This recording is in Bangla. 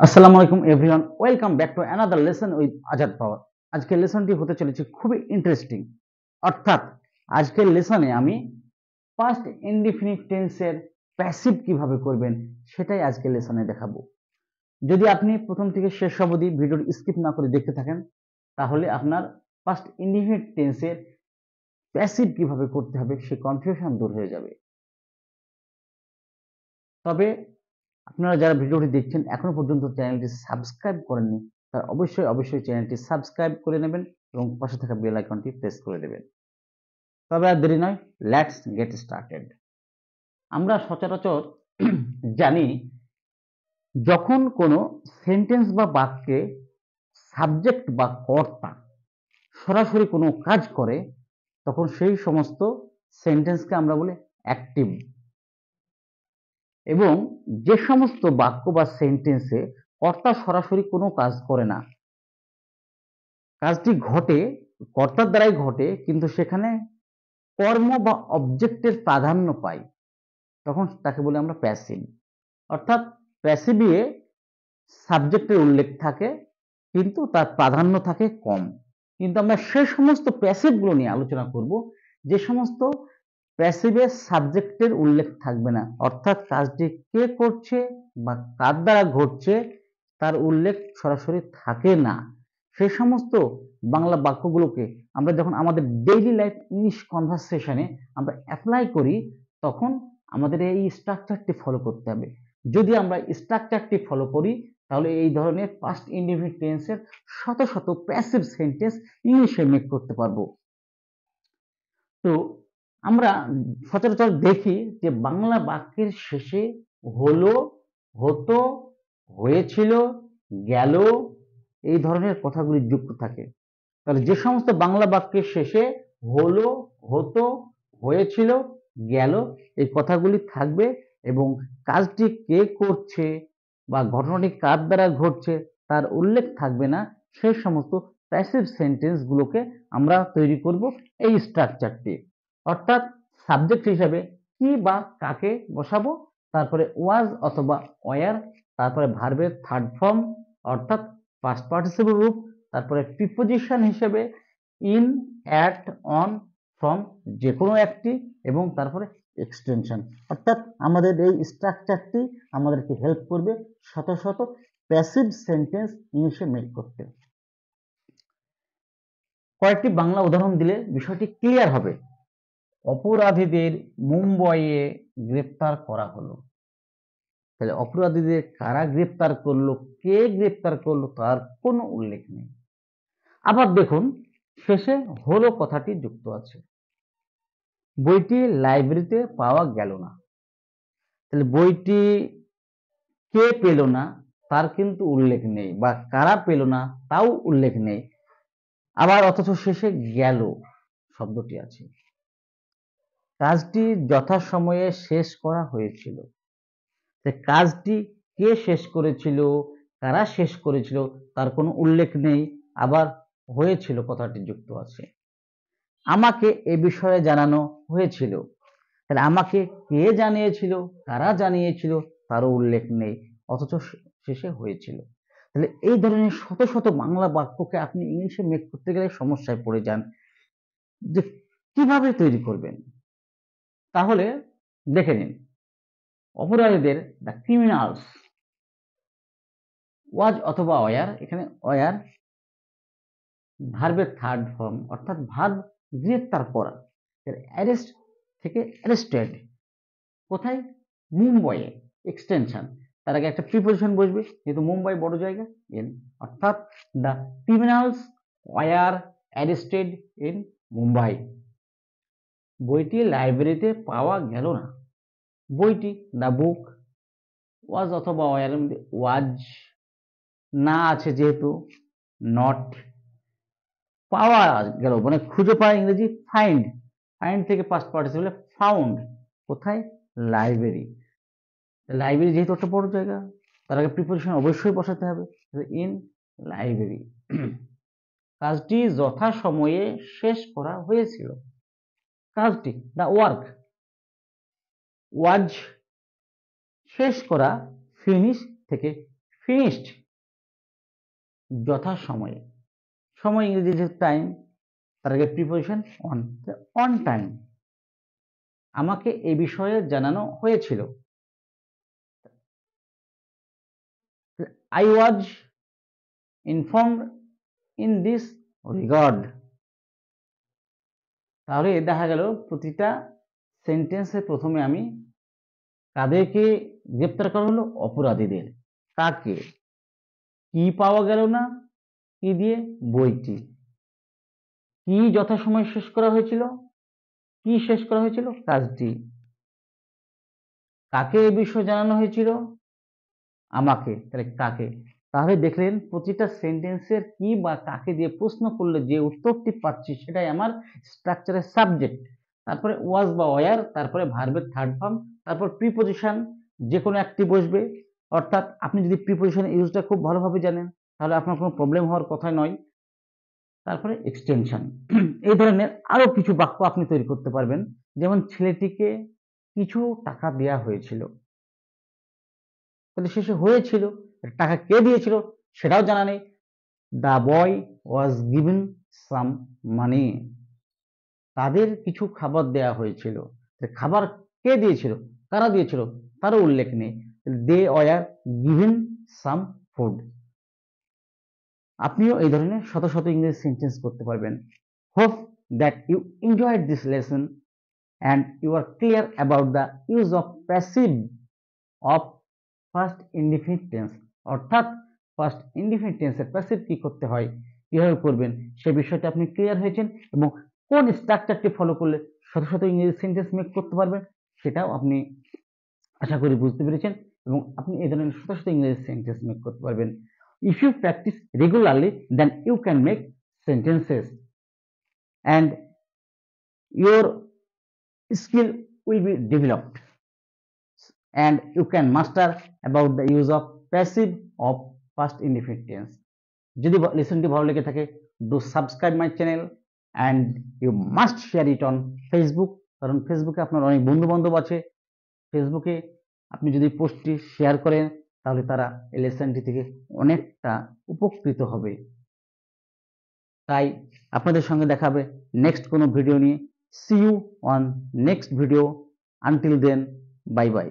আসসালামু আলাইকুম everyone, welcome back to another lesson with Azad Power. আজকের লেসনটি হতে চলেছে খুবই ইন্টারেস্টিং। অর্থাৎ আজকের লেসনে আমি পাস্ট ইনডিফিনিট টেন্সের প্যাসিভ কিভাবে করবেন সেটাই আজকের লেসনে দেখাবো। যদি আপনি প্রথম থেকে শেষ অবধি ভিডিওটি স্কিপ না করে দেখতে থাকেন তাহলে আপনার পাস্ট ইনডিফিনিট টেন্সের প্যাসিভ কিভাবে করতে হবে সে কনফিউশন দূর হয়ে যাবে। তবে আপনারা যারা ভিডিওটি দেখছেন এখনো পর্যন্ত চ্যানেলটি সাবস্ক্রাইব করেননি তারা অবশ্যই চ্যানেলটি সাবস্ক্রাইব করে নেবেন এবং পাশে থাকা বেল আইকনটি প্রেস করে দেবেন। তবে আর দেরি নয়, লেটস গেট স্টার্টেড। আমরা সচরাচর জানি যখন কোনো সেন্টেন্স বা বাক্যে সাবজেক্ট বা কর্তা সরাসরি কোনো কাজ করে তখন সেই সমস্ত সেন্টেন্সকে আমরা বলি অ্যাক্টিভ, এবং যে সমস্ত বাক্য বা সেন্টেন্সে কর্তা সরাসরি কোনো কাজ করে না, কাজটি ঘটে কর্তার দ্বারাই ঘটে কিন্তু সেখানে কর্ম বা অবজেক্টের প্রাধান্য পায়, তখন তাকে বলি আমরা প্যাসিভ। অর্থাৎ প্যাসিভে সাবজেক্টের উল্লেখ থাকে কিন্তু তার প্রাধান্য থাকে কম। কিন্তু আমরা সে সমস্ত প্যাসিভগুলো নিয়ে আলোচনা করব যে সমস্ত প্যাসিভে সাবজেক্টের উল্লেখ থাকবে না, অর্থাৎ কাজটি কে করছে বা কার দ্বারা ঘটছে তার উল্লেখ সরাসরি থাকে না। সেই সমস্ত বাংলা বাক্যগুলোকে আমরা যখন আমাদের ডেইলি লাইফ ইংলিশ কনভারসেশনে আমরা অ্যাপ্লাই করি তখন আমাদের এই স্ট্রাকচারটি ফলো করতে হবে। যদি আমরা স্ট্রাকচারটি ফলো করি তাহলে এই ধরনের পাস্ট ইনডিফিনিট টেন্সের শত শত প্যাসিভ সেন্টেন্স ইংলিশে মেক করতে পারবো। তো আমরা সচরাচর দেখি যে বাংলা বাক্যের শেষে হলো, হতো, হয়েছিল, গেল এই ধরনের কথাগুলি যুক্ত থাকে। তাহলে যে সমস্ত বাংলা বাক্যের শেষে হলো, হতো, হয়েছিল, গেল এই কথাগুলি থাকবে এবং কাজটি কে করছে বা ঘটনাটি কার দ্বারা ঘটছে তার উল্লেখ থাকবে না, সেই সমস্ত প্যাসিভ সেন্টেন্স গুলোকে আমরা তৈরি করব এই স্ট্রাকচারটি। অর্থাৎ সাবজেক্ট হিসাবে কি বা কাকে বসাবো, তারপরে ওয়াজ অথবা ওয়ার, তারপরে ভার্বের থার্ড ফর্ম অর্থাৎ পাস্ট পার্টিসিপল রূপ, তারপরে প্রিপোজিশন হিসেবে ইন, অ্যাট, অন, ফ্রম যে কোনো একটি, এবং তারপরে এক্সটেনশন। অর্থাৎ আমাদের এই স্ট্রাকচারটি আমাদেরকে হেল্প করবে শত শত প্যাসিভ সেন্টেন্স ইংলিশে মেক করতে। কয়েকটি বাংলা উদাহরণ দিলে বিষয়টি ক্লিয়ার হবে। অপরাধীদের মুম্বাইয়ে গ্রেপ্তার করা হলো। তাহলে অপরাধীদের কারা গ্রেপ্তার করলো, কে গ্রেপ্তার করলো তার কোনো উল্লেখ নেই। আবার দেখুন শেষে হলো কথাটি যুক্ত আছে। বইটি লাইব্রেরিতে পাওয়া গেল না। তাহলে বইটি কে পেল না তার কিন্তু উল্লেখ নেই, বা কারা পেল না তাও উল্লেখ নেই। আবার অথচ শেষে গেল শব্দটি আছে। কাজটি যথাসময়ে শেষ করা হয়েছিল। কাজটি কে শেষ করেছিল, কারা শেষ করেছিল তার কোনো উল্লেখ নেই, আবার হয়েছিল কথাটি যুক্ত আছে। আমাকে এ বিষয়ে জানানো হয়েছিল। তাহলে আমাকে কে জানিয়েছিল, কারা জানিয়েছিল তারও উল্লেখ নেই, অথচ শেষে হয়েছিল। তাহলে এই ধরনের শত শত বাংলা বাক্যকে আপনি ইংলিশে মেক করতে গেলে সমস্যায় পড়ে যান যে কিভাবে তৈরি করবেন। তাহলে দেখে নিন, অপরাধীদের দ্য ক্রিমিনালস ওয়াজ অথবা ওয়ার, এখানে ওয়ার ভার্বের থার্ড ফর্ম অর্থাৎ ভার্ব গ্রেফতার করা, অ্যারেস্ট থেকে অ্যারেস্টেড, কোথায়, মুম্বাইয়ে, এক্সটেনশন, তার আগে একটা প্রিপোজিশন বসবে যেহেতু মুম্বাই বড় জায়গা, ইন, অর্থাৎ the criminals were arrested in Mumbai. বইটি লাইব্রেরিতে পাওয়া গেল না। বইটি দ্য বুক ওয়াজ অথবা ওয়ার ওয়াজ, না আছে যেহেতু নট, পাওয়া গেল মানে খুঁজে পাওয়া ইংরেজি ফাইন্ড, ফাইন্ড থেকে পাস্ট পার্টিসিপল ফাউন্ড, কোথায়, লাইব্রেরি। লাইব্রেরি যেহেতু একটা বড় জায়গা তার আগে প্রিপোজিশন অবশ্যই বসাতে হবে, ইন লাইব্রেরি। কাজটি যথাসময়ে শেষ করা হয়েছিল। কাজটি দ্য ওয়ার্ক ওয়াজ শেষ করা, ফিনিশ থেকে ফিনিশড যথাসময়ে, সময় ইংরেজি টাইম, তার আগে প্রিপোজিশন অন, অন টাইম। আমাকে এই বিষয়ে জানানো হয়েছিল। I was informed in this regard। তাহলে দেখা গেল প্রতিটা সেন্টেন্সের প্রথমে আমি কাদেরকে গ্রেপ্তার করা হলো? অপরাধীদের। কাকে? কি পাওয়া গেল না? কি দিয়ে? বইটি। কি যথাসময়ে শেষ করা হয়েছিল? কি শেষ করা হয়েছিল? কাজটি। কাকে এই বিষয়ে জানানো হয়েছিল? আমাকে। তাহলে কাকে? তাহলে দেখলেন প্রতিটা সেন্টেন্সের কি বা কাকে দিয়ে প্রশ্ন করলে যে উত্তরটি পাচ্ছি সেটাই আমার স্ট্রাকচারের সাবজেক্ট। তারপরে ওয়াজ বা ওয়ার, তারপরে ভার্বের থার্ড ফর্ম, তারপর প্রিপোজিশন যে কোনো একটি বসবে। অর্থাৎ আপনি যদি প্রিপোজিশন ইউজটা খুব ভালোভাবে জানেন তাহলে আপনার কোনো প্রবলেম হওয়ার কথা নয়। তারপরে এক্সটেনশন। এই ধরনের আরো কিছু বাক্য আপনি তৈরি করতে পারবেন। যেমন ছেলেটিকে কিছু টাকা দেয়া হয়েছিল। তাহলে শেষে হয়েছিল, টাকা কে দিয়েছিল সেটাও জানা নেই। The boy was given some money. তাদের কিছু খাবার দেয়া হয়েছিল। খাবার কে দিয়েছিল? কারা দিয়েছিল? তারও উল্লেখ নেই। They were given some food. আপনিও এই ধরনের শত শত ইংরেজি সেন্টেন্স করতে পারবেন। Hope that you enjoyed this lesson and you are clear about the use of passive of first indefinite tense। অর্থাৎ ফার্স্ট ইনডিফিনিট টেন্সের প্যাসিভ কি করতে হয়, কিভাবে করবেন সেই বিষয়টা আপনি ক্লিয়ার হয়েছেন এবং কোন স্ট্রাকচারটি ফলো করলে শত শত ইংরেজি সেন্টেন্স মেক করতে পারবেন সেটাও আপনি আশা করি বুঝতে পেরেছেন এবং আপনি এই ধরনের শত শত ইংরেজি সেন্টেন্স মেক করতে পারবেন। If you practise regularly then you can make sentences and your skill will be developed and you can master about the use of passive of past indefinite tense। যদি লেসনটি ভালো লেগে থাকে do subscribe my channel and you must share it on Facebook, কারণ ফেসবুকে আপনার অনেক বন্ধু বান্ধব আছে। ফেসবুকে আপনি যদি পোস্টটি শেয়ার করেন তাহলে তারা এই লেসনটি থেকে অনেকটা উপকৃত হবে। তাই আপনাদের সঙ্গে দেখা হবে নেক্সট কোনো ভিডিও নিয়ে। See you on next video. Until then, bye by.